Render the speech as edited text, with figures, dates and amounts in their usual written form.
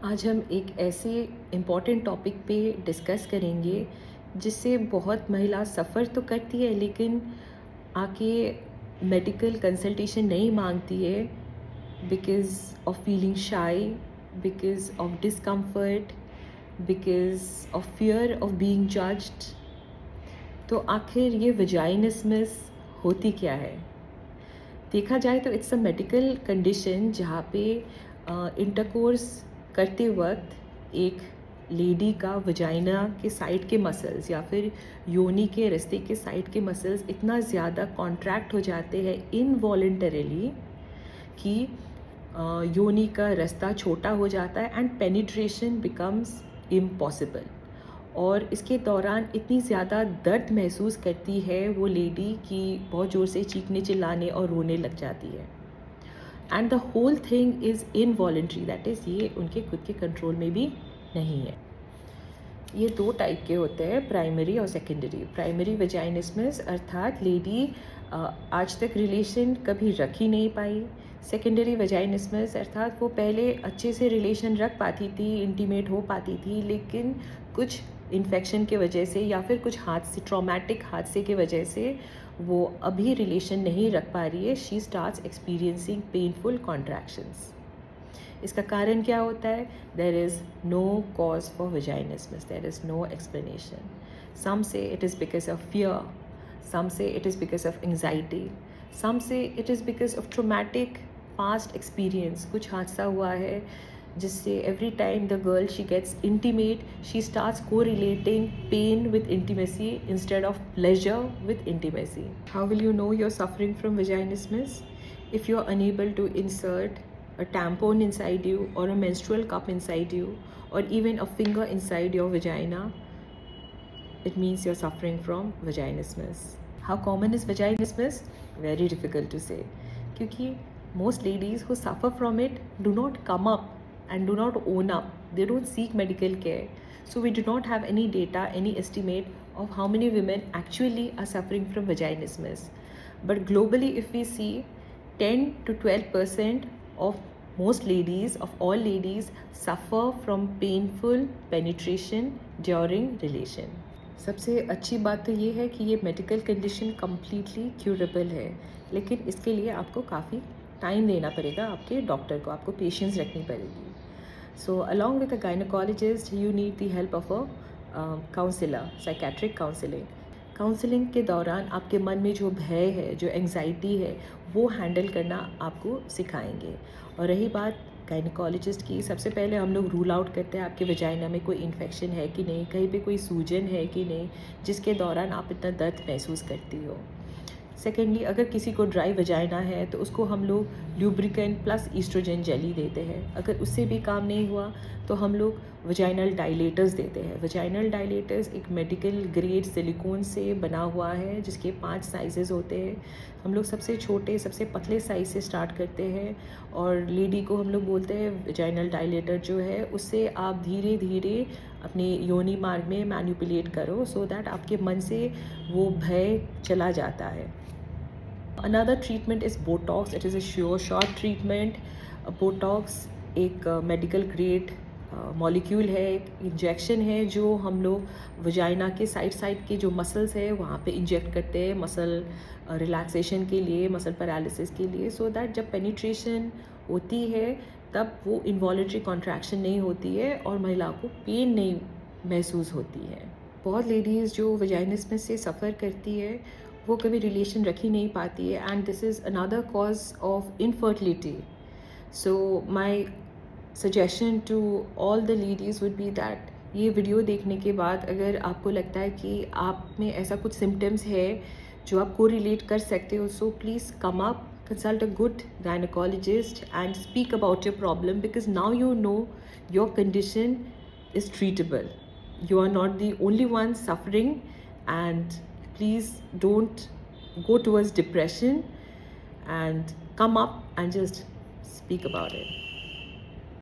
आज हम एक ऐसे इम्पॉर्टेंट टॉपिक पे डिस्कस करेंगे जिससे बहुत महिला सफ़र तो करती है लेकिन आके मेडिकल कंसल्टेशन नहीं मांगती है बिकॉज़ ऑफ फीलिंग शाई, because of discomfort, because of fear of being judged. तो आखिर ये वजाइनिस्मस होती क्या है? देखा जाए तो इट्स अ मेडिकल कंडीशन जहाँ पे इंटरकोर्स करते वक्त एक लेडी का वजाइना के साइड के मसल्स या फिर योनि के रास्ते के साइड के मसल्स इतना ज़्यादा कॉन्ट्रैक्ट हो जाते हैं इनवॉलेंटरीली कि योनि का रास्ता छोटा हो जाता है एंड पेनिट्रेशन बिकम्स इम्पॉसिबल। और इसके दौरान इतनी ज़्यादा दर्द महसूस करती है वो लेडी कि बहुत ज़ोर से चीखने चिल्लाने और रोने लग जाती है। And the whole thing is involuntary, that is ये उनके खुद के कंट्रोल में भी नहीं है। ये दो टाइप के होते हैं, प्राइमरी और सेकेंडरी। प्राइमरी वजाइनिस्मस अर्थात लेडी आज तक रिलेशन कभी रख ही नहीं पाई। सेकेंडरी वजाइनिस्मस अर्थात वो पहले अच्छे से रिलेशन रख पाती थी, इंटीमेट हो पाती थी, लेकिन कुछ इन्फेक्शन के वजह से या फिर कुछ हादसे, ट्रॉमेटिक हादसे के वजह से वो अभी रिलेशन नहीं रख पा रही है। She starts experiencing painful contractions. इसका कारण क्या होता है? There is no cause for vaginismus, there is no explanation. Some say it is because of fear, some say it is because of anxiety, some say it is because of traumatic past experience। कुछ हादसा हुआ है जिससे every time the girl she gets intimate she starts correlating pain with intimacy instead of pleasure with intimacy। How will you know you're suffering from vaginismus? If you're unable to insert a tampon inside you or a menstrual cup inside you or even a finger inside your vagina, it means you're suffering from vaginismus। How common is vaginismus? Very difficult to say, क्योंकि most ladies who suffer from it do not come up and do not own up. They don't seek medical care. So we do not have any data, any estimate of how many women actually are suffering from vaginismus. But globally, if we see, 10 to 12% of most ladies, of all ladies, suffer from painful penetration during relation। सबसे अच्छी बात तो ये है कि ये medical condition completely curable है, लेकिन इसके लिए आपको काफ़ी टाइम देना पड़ेगा आपके डॉक्टर को, आपको पेशेंस रखनी पड़ेगी। So along with a gynaecologist you need the help of a counsellor, psychiatric counselling. Counselling के दौरान आपके मन में जो भय है, जो एंग्जाइटी है, वो हैंडल करना आपको सिखाएंगे। और रही बात गायनोकोलॉजिस्ट की, सबसे पहले हम लोग रूल आउट करते हैं आपके वजाइना में कोई इन्फेक्शन है कि नहीं, कहीं पे कोई सूजन है कि नहीं जिसके दौरान आप इतना दर्द महसूस करती हो। सेकेंडली, अगर किसी को ड्राई वजाइना है तो उसको हम लोग ल्यूब्रिकेंट प्लस ईस्ट्रोजन जेली देते हैं। अगर उससे भी काम नहीं हुआ तो हम लोग वजाइनल डायलेटर्स देते हैं। वजाइनल डायलेटर्स एक मेडिकल ग्रेड सिलिकॉन से बना हुआ है जिसके 5 साइजेस होते हैं। हम लोग सबसे छोटे, सबसे पतले साइज से स्टार्ट करते हैं और लेडी को हम लोग बोलते हैं वजाइनल डायलेटर जो है उससे आप धीरे धीरे अपने योनि मार्ग में मैनिपुलेट करो सो दैट आपके मन से वो भय चला जाता है। Another treatment is Botox. It is a sure shot treatment। Botox एक मेडिकल ग्रेड मॉलिक्यूल है, एक इंजेक्शन है जो हम लोग वजाइना के साइड के जो मसल्स है वहाँ पे इंजेक्ट करते हैं मसल रिलैक्सेशन के लिए, मसल पैरालिसिस के लिए, सो दैट जब पेनिट्रेशन होती है तब वो इनवॉलेंट्री कॉन्ट्रैक्शन नहीं होती है और महिला को पेन नहीं महसूस होती है। बहुत लेडीज़ जो वजाइनिस्मस से सफ़र करती है वो कभी रिलेशन रख ही नहीं पाती है and this is another cause of infertility. So my suggestion to all the ladies would be that ये वीडियो देखने के बाद अगर आपको लगता है कि आप में ऐसा कुछ सिम्टम्स है जो आप को रिलेट कर सकते हो, so please come up, consult a good gynecologist and speak about your problem, because now you know your condition is treatable. You are not the only one suffering, and please don't go towards depression and come up and just speak about it.